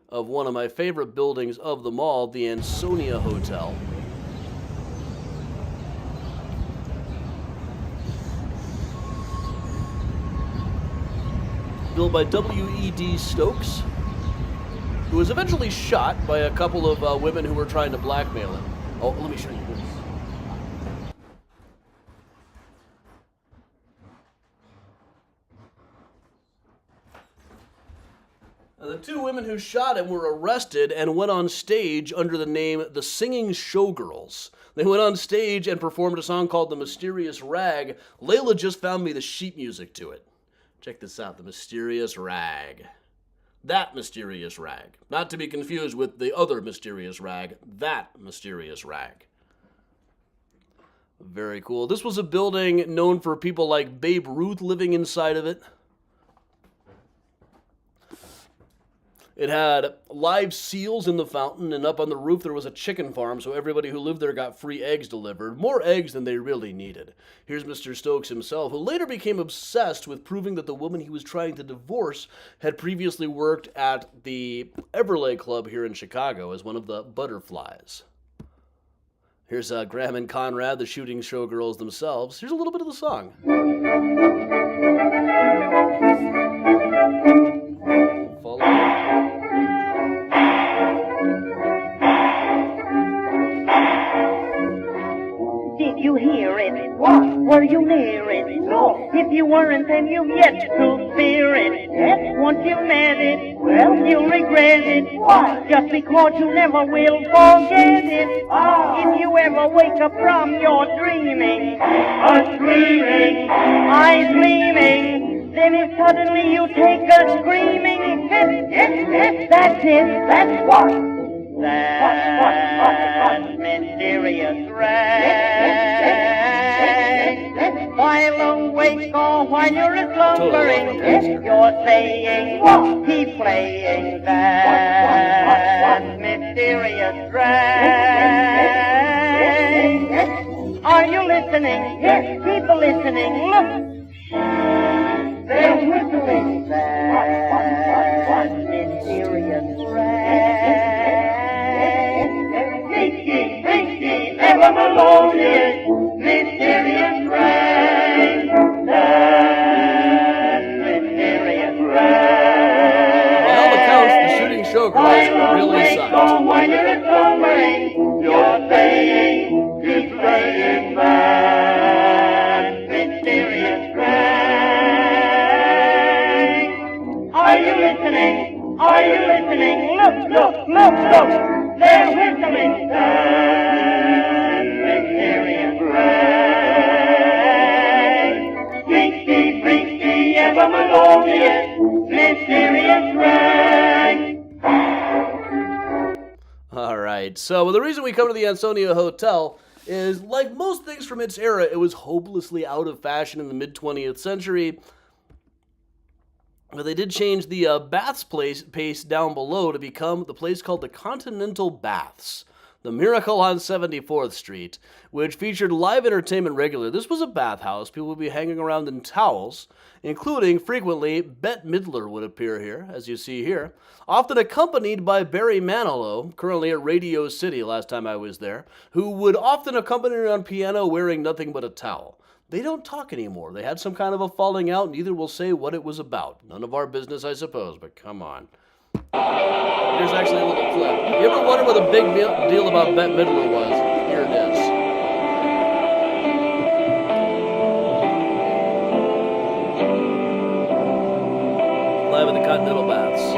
of one of my favorite buildings of them all, the Ansonia Hotel. Built by W.E.D. Stokes, who was eventually shot by a couple of women who were trying to blackmail him. Oh, let me show you this. Now, the 2 women who shot him were arrested and went on stage under the name The Singing Showgirls. They went on stage and performed a song called The Mysterious Rag. Layla just found me the sheet music to it. Check this out, The Mysterious Rag. That mysterious rag. Not to be confused with the other mysterious rag. That mysterious rag. Very cool. This was a building known for people like Babe Ruth living inside of it. It had live seals in the fountain, and up on the roof there was a chicken farm, so everybody who lived there got free eggs delivered. More eggs than they really needed. Here's Mr. Stokes himself, who later became obsessed with proving that the woman he was trying to divorce had previously worked at the Everleigh Club here in Chicago as one of the butterflies. Here's Graham and Conrad, the shooting showgirls themselves. Here's a little bit of the song. Follow. Did you hear it? What? Were you near it? No. If you weren't, then you've yet to fear it. Yes. Once you met it, well, you'll regret it. Why? Just because you never will forget it. Ah. If you ever wake up from your dreaming, dreaming, eyes gleaming, then if suddenly you take a screaming, that's it, that's what? That mysterious rag. While awake or while you're slumbering, you're saying, keep playing that mysterious rag. Are you listening? Yes, keep listening. Look, they're whistling that mysterious rag. Pinky, ever melodious, mysterious rag. That mysterious rag. By all accounts, the shooting showgirls really sucked. When you're slumbering, you're saying, keep playing that mysterious rag. Are you listening? Are you listening? Look, look, look, look. They're whistling that mysterious rag. Freaky, freaky, ever melodious, mysterious rag. All right, so the reason we come to the Ansonia Hotel is, like most things from its era, it was hopelessly out of fashion in the mid-20th century. But they did change the baths pace down below to become the place called the Continental Baths, the Miracle on 74th Street, which featured live entertainment regularly. This was a bathhouse. People would be hanging around in towels, including, frequently, Bette Midler would appear here, as you see here, often accompanied by Barry Manilow, currently at Radio City last time I was there, who would often accompany her on piano wearing nothing but a towel. They don't talk anymore. They had some kind of a falling out, neither will say what it was about. None of our business, I suppose, but come on. Here's actually a little clip. If you ever wonder what the big deal about Bette Midler was, here it is. Live at the Continental Baths.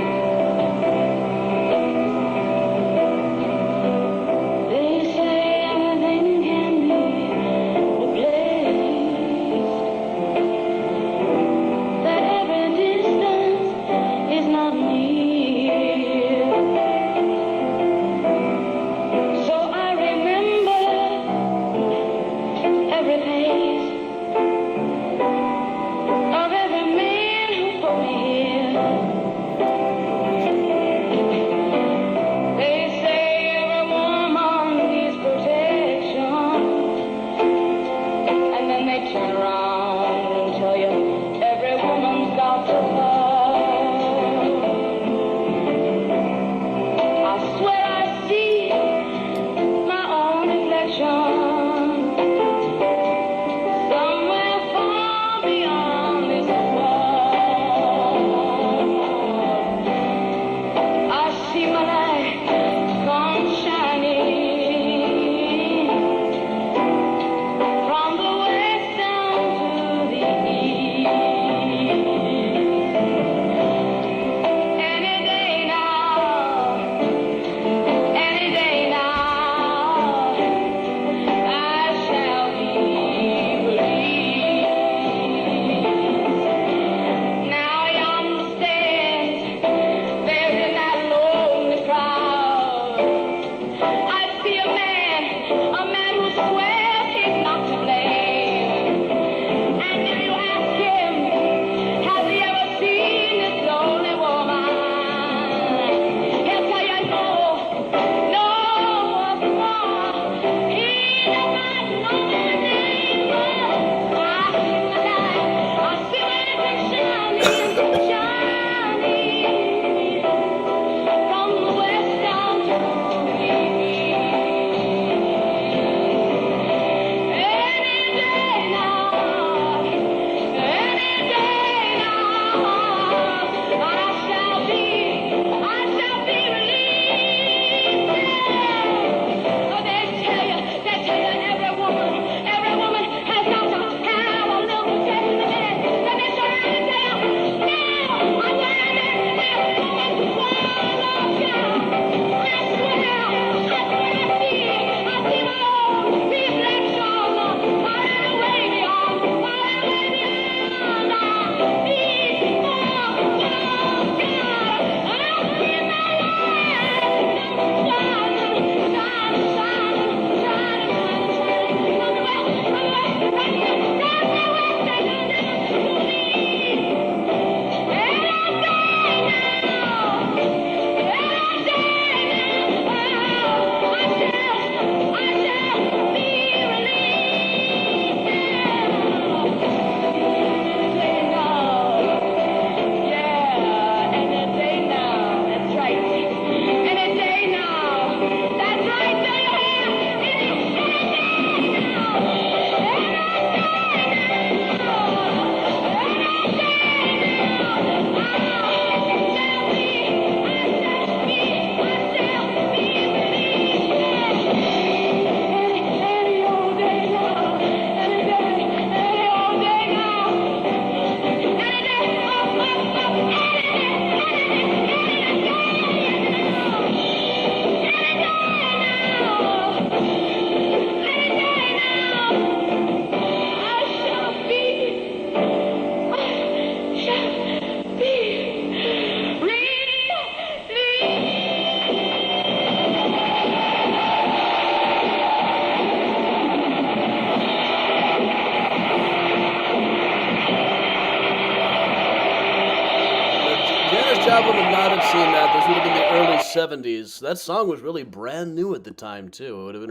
album and not have seen that. This would have been the early 70s. That song was really brand new at the time, too. It would have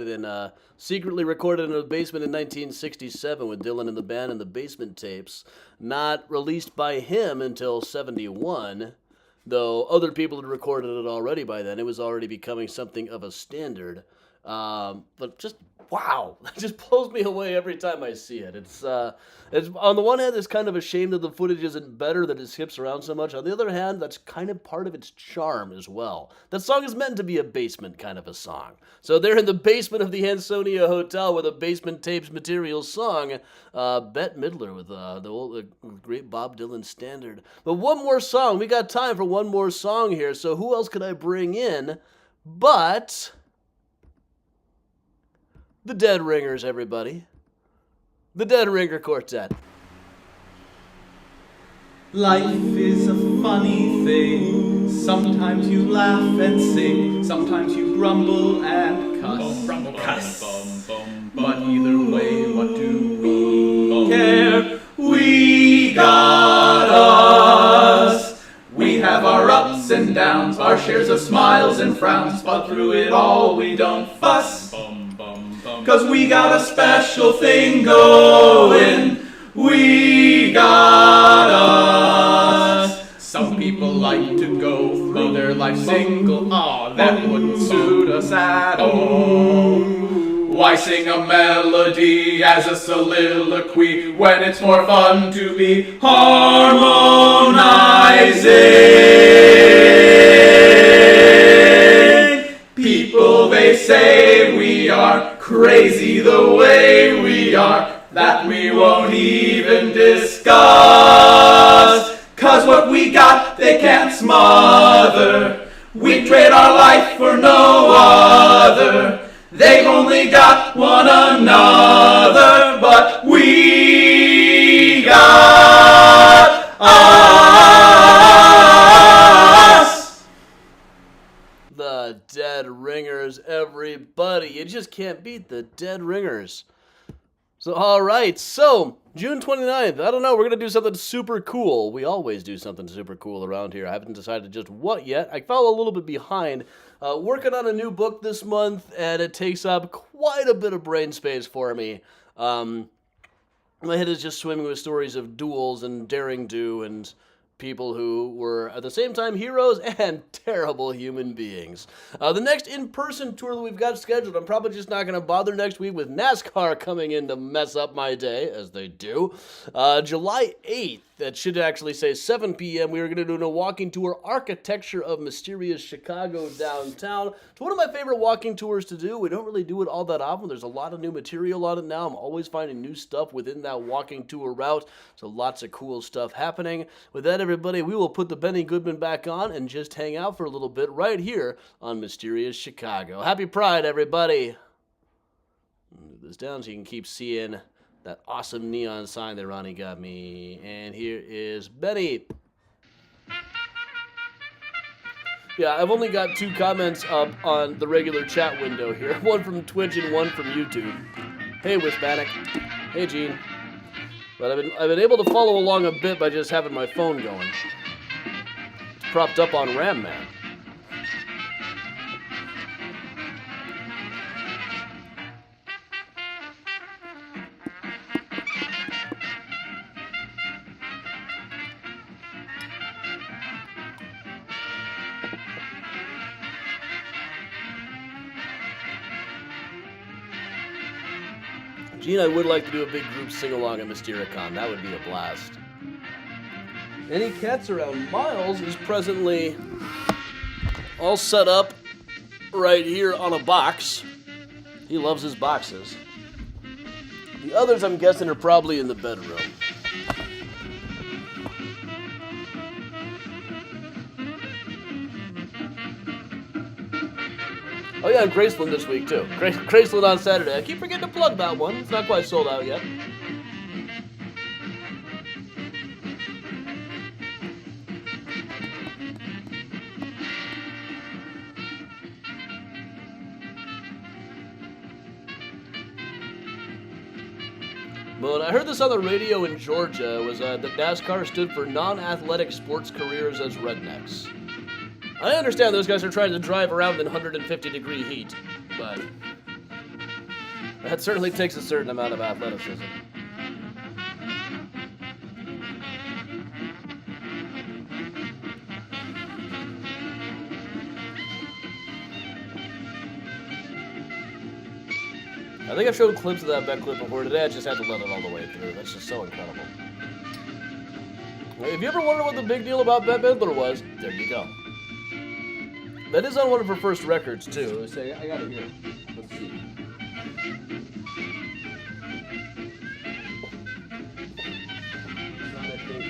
been secretly recorded in a basement in 1967 with Dylan and the band and the Basement Tapes. Not released by him until 71, though other people had recorded it already by then. It was already becoming something of a standard. But just, wow, it just blows me away every time I see it. It's on the one hand, it's kind of a shame that the footage isn't better, that it skips around so much. On the other hand, that's kind of part of its charm as well. That song is meant to be a basement kind of a song. So they're in the basement of the Ansonia Hotel with a Basement Tapes material song, Bette Midler with the old great Bob Dylan standard. But one more song. We got time for one more song here, so who else could I bring in but the Dead Ringers, everybody. The Dead Ringer Quartet. Life is a funny thing. Sometimes you laugh and sing. Sometimes you grumble and cuss. But either way, what do we care? We got us. We have our ups and downs, our shares of smiles and frowns. But through it all, we don't fuss. 'Cause we got a special thing going. We got us. Some people like to go through their life single. Aw, that wouldn't suit us at all. Why sing a melody as a soliloquy when it's more fun to be harmonizing? People, they say we are crazy the way we are, that we won't even discuss. 'Cause what we got, they can't smother. We trade our life for no other. They've only got one another, but we got us. The Dead Ringers, everybody. You just can't beat the Dead Ringers. So, all right. So, June 29th. I don't know. We're going to do something super cool. We always do something super cool around here. I haven't decided just what yet. I fell a little bit behind. Working on a new book this month, and it takes up quite a bit of brain space for me. My head is just swimming with stories of duels and daring do and people who were at the same time heroes and terrible human beings. The next in-person tour that we've got scheduled, I'm probably just not going to bother next week with NASCAR coming in to mess up my day, as they do. July 8th, that should actually say 7 p.m., we are going to do a walking tour, Architecture of Mysterious Chicago Downtown. It's one of my favorite walking tours to do. We don't really do it all that often. There's a lot of new material on it now. I'm always finding new stuff within that walking tour route, so lots of cool stuff happening. With that, everybody, we will put the Benny Goodman back on and just hang out for a little bit right here on Mysterious Chicago. Happy Pride, everybody! Move this down so you can keep seeing that awesome neon sign that Ronnie got me. And here is Benny. Yeah, I've only got 2 comments up on the regular chat window here. One from Twitch and one from YouTube. Hey, Wisbanic. Hey, Gene. But I've been able to follow along a bit by just having my phone going. It's propped up on RAM Man. Gene, I would like to do a big group sing-along at Mystericon. That would be a blast. Any cats around? Miles is presently all set up right here on a box. He loves his boxes. The others, I'm guessing, are probably in the bedroom. Oh yeah, and Graceland this week too. Graceland on Saturday. I keep forgetting to plug that one. It's not quite sold out yet. But I heard this on the radio in Georgia, was that NASCAR stood for non-athletic sports careers as rednecks. I understand those guys are trying to drive around in 150-degree heat, but that certainly takes a certain amount of athleticism. I think I've showed clips of that Beck clip before. Today I just had to let it all the way through. That's just so incredible. If you ever wondered what the big deal about Bette Midler was, there you go. That is on one of her first records, too. I got it here. Let's see. It's on, I think,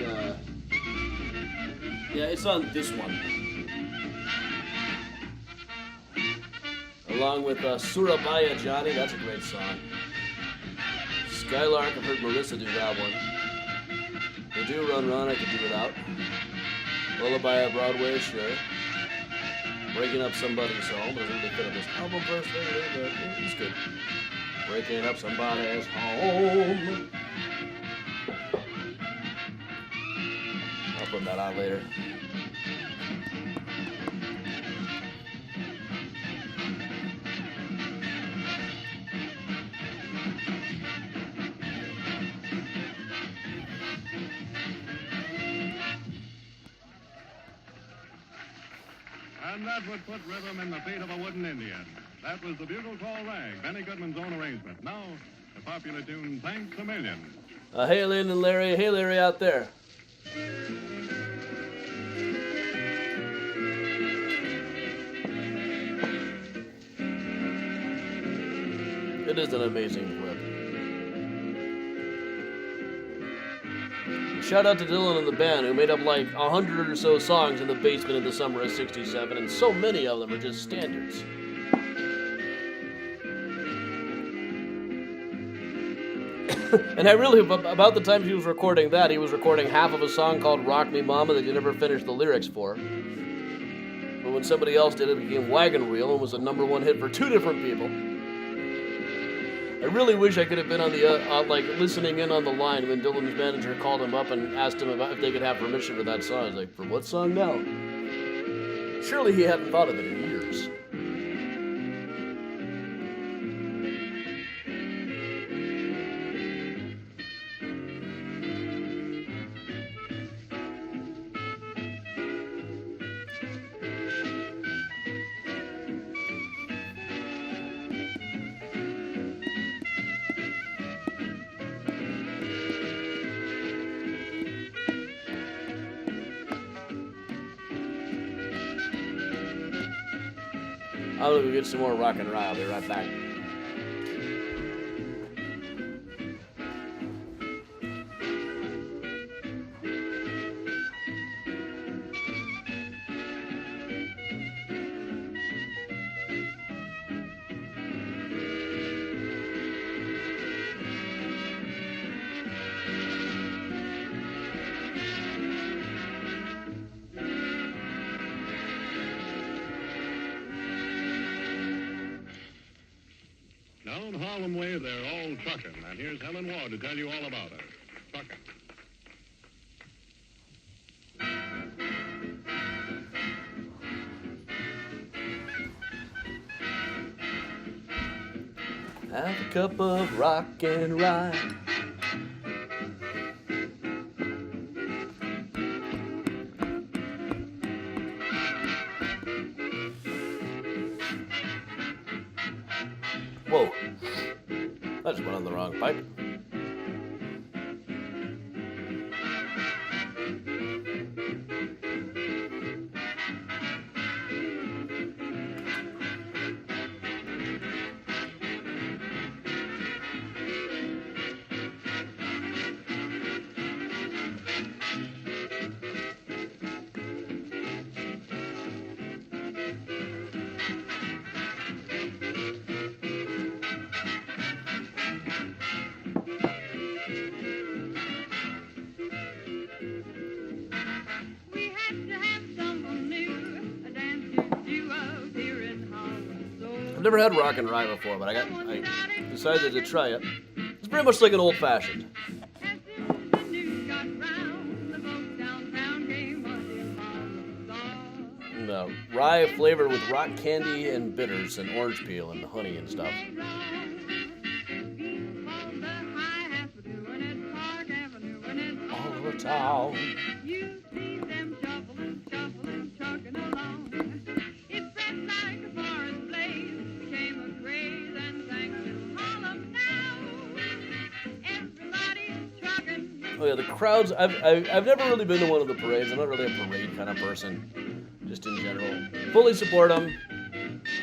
yeah, it's on this one. Along with Surabaya Johnny, that's a great song. Skylark, I've heard Marissa do that one. They Do Run Run, I could do without. Lullaby at Broadway, sure. Breaking Up Somebody's Home, doesn't really fit on this album personally, but it's good. Breaking Up Somebody's Home. I'll put that on later. And that would put rhythm in the feet of a wooden Indian. That was the Bugle Call Rag, Benny Goodman's own arrangement. Now, the popular tune, Thanks a Million. Hey, Lynn and Larry. Hey, Larry out there. It is an amazing clip. Shout out to Dylan and the band, who made up like 100 or so songs in the basement in the summer of '67, and so many of them are just standards. And I really, about the time he was recording that, he was recording half of a song called Rock Me Mama that he never finished the lyrics for. But when somebody else did it, it became Wagon Wheel and was a #1 hit for two different people. I really wish I could have been on the, like, listening in on the line when Dylan's manager called him up and asked him about if they could have permission for that song. I was like, for what song now? Surely he hadn't thought of it in years. I'm gonna go get some more rock and roll. I'll be right back. Down Harlem Way, they're all trucking. And here's Helen Ward to tell you all about her. Trucking. Have a cup of rock and rye. Whoa. That just went on the wrong pipe. I've never had rock and rye before, but I decided to try it. It's very much like an old-fashioned. And, rye flavored with rock candy and bitters and orange peel and honey and stuff. All over town. Oh yeah, the crowds. I've never really been to one of the parades. I'm not really a parade kind of person, just in general. Fully support them.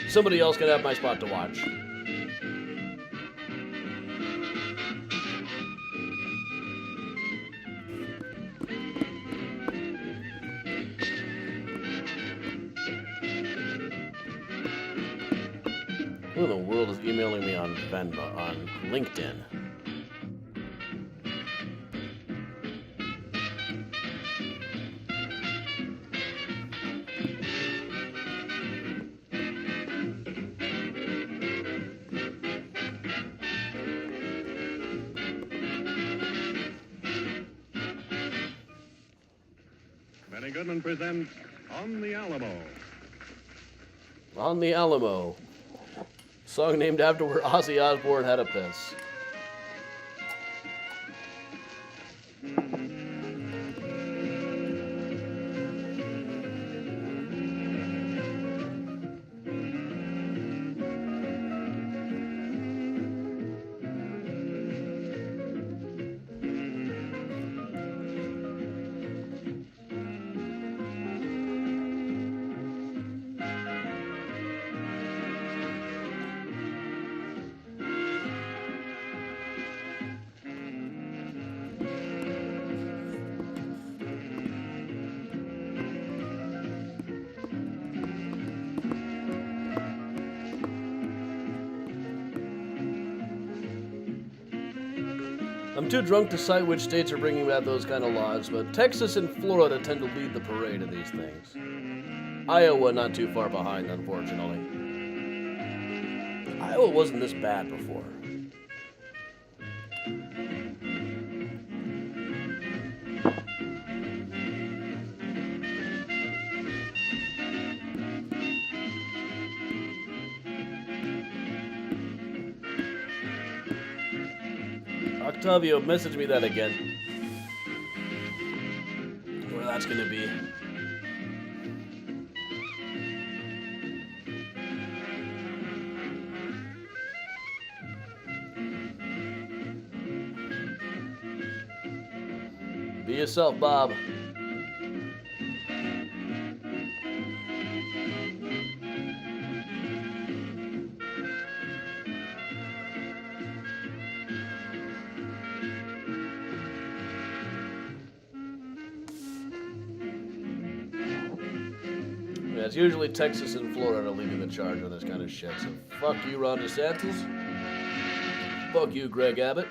Somebody else can have my spot to watch. Who in the world is emailing me on LinkedIn? Benny Goodman presents On the Alamo. On the Alamo. Song named after where Ozzy Osbourne had a piss. I'm too drunk to cite which states are bringing back those kind of laws, but Texas and Florida tend to lead the parade of these things. Iowa not too far behind, unfortunately. Iowa wasn't this bad before. Octavio, message me that again. Where that's gonna be. Be yourself, Bob. Yeah, it's usually Texas and Florida leading the charge on this kind of shit, so fuck you, Ron DeSantis. Fuck you, Greg Abbott.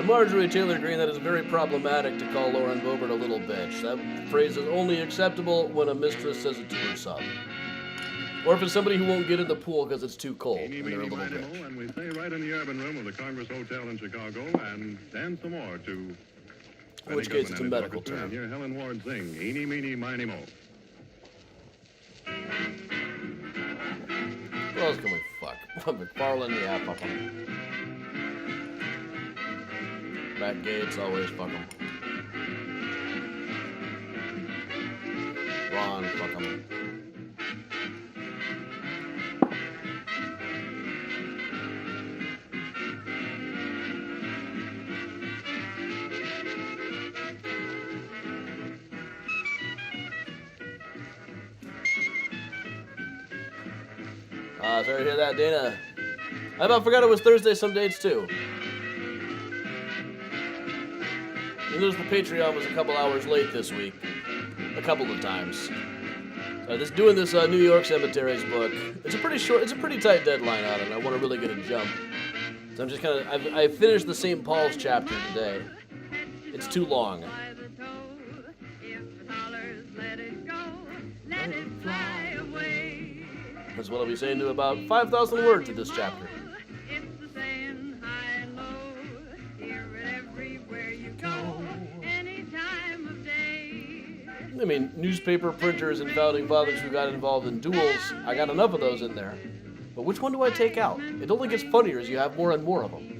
And Marjorie Taylor Greene, that is very problematic to call Lauren Boebert a little bitch. That phrase is only acceptable when a mistress says it to her son. Or if it's somebody who won't get in the pool because it's too cold and they're a little bitch. And we stay right in the urban room of the Congress Hotel in Chicago and dance some more to... In which case it's a medical term. Hear Helen Ward sing, Eeny, Meeny, Miny, Mo. Who else can we fuck? McFarlane, yeah, fuck him. Matt Gates, always fuck him. Ron, fuck him. Sorry to hear that, Dana. I about forgot it was Thursday some dates, too. You notice the Patreon was a couple hours late this week. A couple of times. Doing this New York Cemeteries book. It's a pretty short. It's a pretty tight deadline on it. I want to really get a jump. So I'm just kind of. I finished the St. Paul's chapter today. It's too long. That's what I'll be saying to about 5,000 words in this chapter. I mean, newspaper printers and founding fathers who got involved in duels, I got enough of those in there. But which one do I take out? It only gets funnier as you have more and more of them.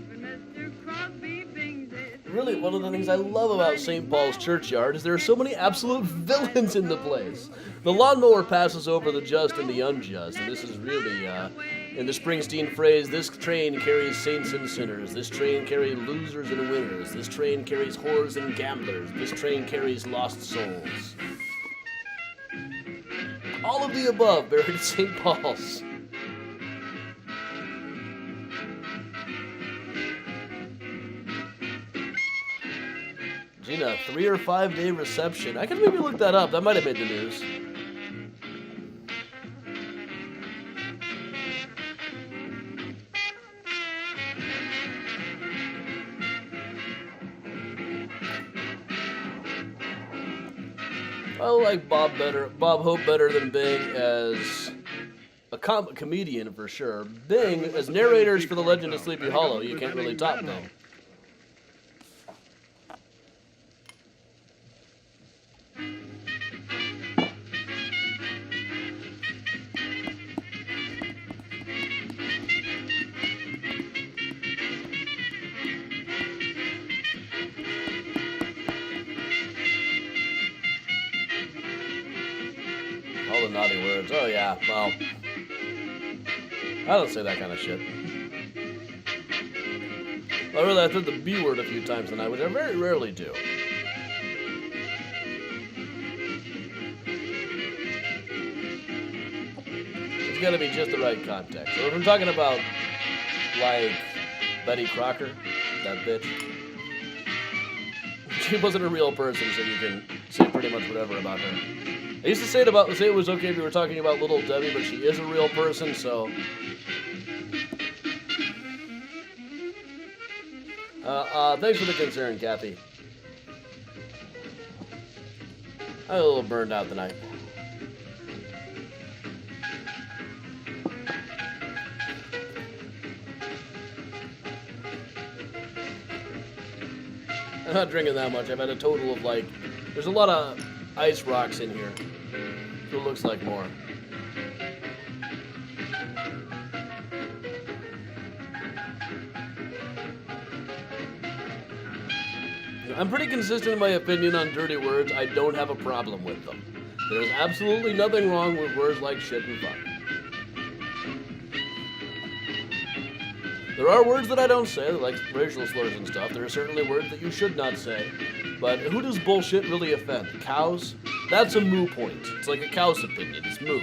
Really, one of the things I love about St. Paul's Churchyard is there are so many absolute villains in the place. The lawnmower passes over the just and the unjust, and this is really, in the Springsteen phrase, this train carries saints and sinners, this train carries losers and winners, this train carries whores and gamblers, this train carries lost souls. All of the above buried at St. Paul's. Gina, 3 or 5 day reception. I could maybe look that up. That might have made the news. I like Bob Hope better than Bing as a comedian for sure. Bing as narrators for The Legend of Sleepy Hollow. You can't really top Bing. All the naughty words. Oh yeah, well, I don't say that kind of shit. I said the B word a few times tonight, which I very rarely do. It's gotta be just the right context. So if I'm talking about, like, Betty Crocker, that bitch, she wasn't a real person, so you can say pretty much whatever about her. I used to say it was okay if you were talking about Little Debbie, but she is a real person, so. Thanks for the concern, Kathy. I'm a little burned out tonight. I'm not drinking that much. I've had a total of there's a lot of ice rocks in here. So it looks like more. I'm pretty consistent in my opinion on dirty words. I don't have a problem with them. There's absolutely nothing wrong with words like shit and fuck. There are words that I don't say, like racial slurs and stuff. There are certainly words that you should not say. But who does bullshit really offend? Cows? That's a moo point. It's like a cow's opinion. It's moo.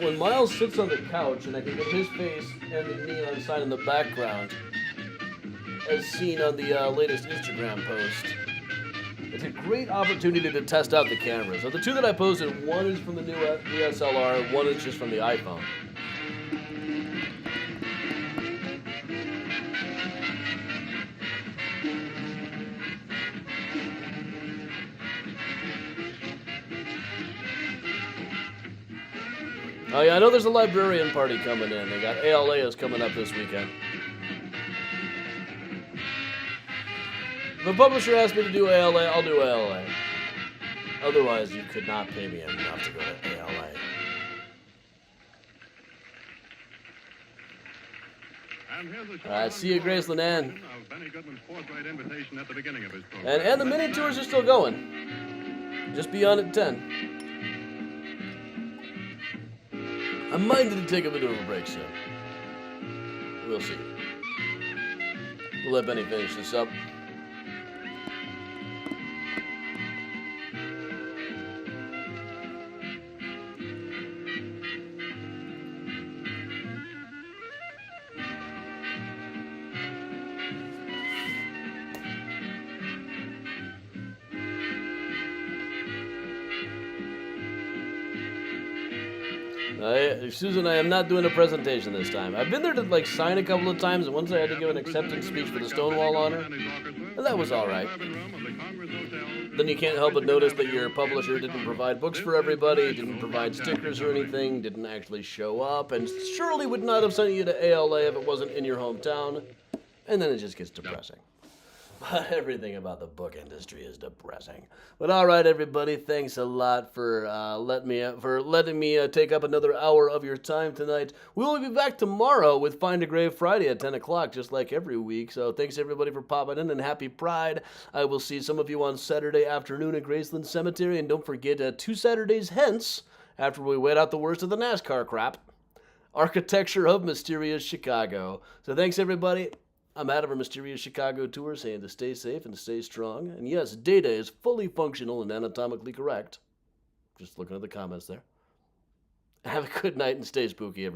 When Miles sits on the couch and I can get his face and the neon sign in the background, as seen on the latest Instagram post, it's a great opportunity to test out the cameras. So the two that I posted, one is from the new DSLR, one is just from the iPhone. Oh yeah, I know there's a librarian party coming in. They got ALA is coming up this weekend. If a publisher asks me to do ALA, I'll do ALA. Otherwise, you could not pay me enough to go to ALA. Alright, see you, Grace Lenan. And the mini tours are still going. Just be on at 10. I'm minded to take a bit of a break soon. We'll see. We'll let Benny finish this up. Susan, I am not doing a presentation this time. I've been there to like sign a couple of times, and once I had to give an acceptance speech for the Stonewall honor, and that was all right. Then you can't help but notice that your publisher didn't provide books for everybody, didn't provide stickers or anything, didn't actually show up, and surely would not have sent you to ALA if it wasn't in your hometown. And then it just gets depressing. But everything about the book industry is depressing. But all right, everybody, thanks a lot for letting me take up another hour of your time tonight. We will be back tomorrow with Find a Grave Friday at 10 o'clock, just like every week. So thanks, everybody, for popping in, and happy Pride. I will see some of you on Saturday afternoon at Graceland Cemetery. And don't forget, 2 Saturdays hence, after we wait out the worst of the NASCAR crap, Architecture of Mysterious Chicago. So thanks, everybody. I'm out of our Mysterious Chicago tour saying to stay safe and stay strong. And yes, data is fully functional and anatomically correct. Just looking at the comments there. Have a good night and stay spooky, everybody.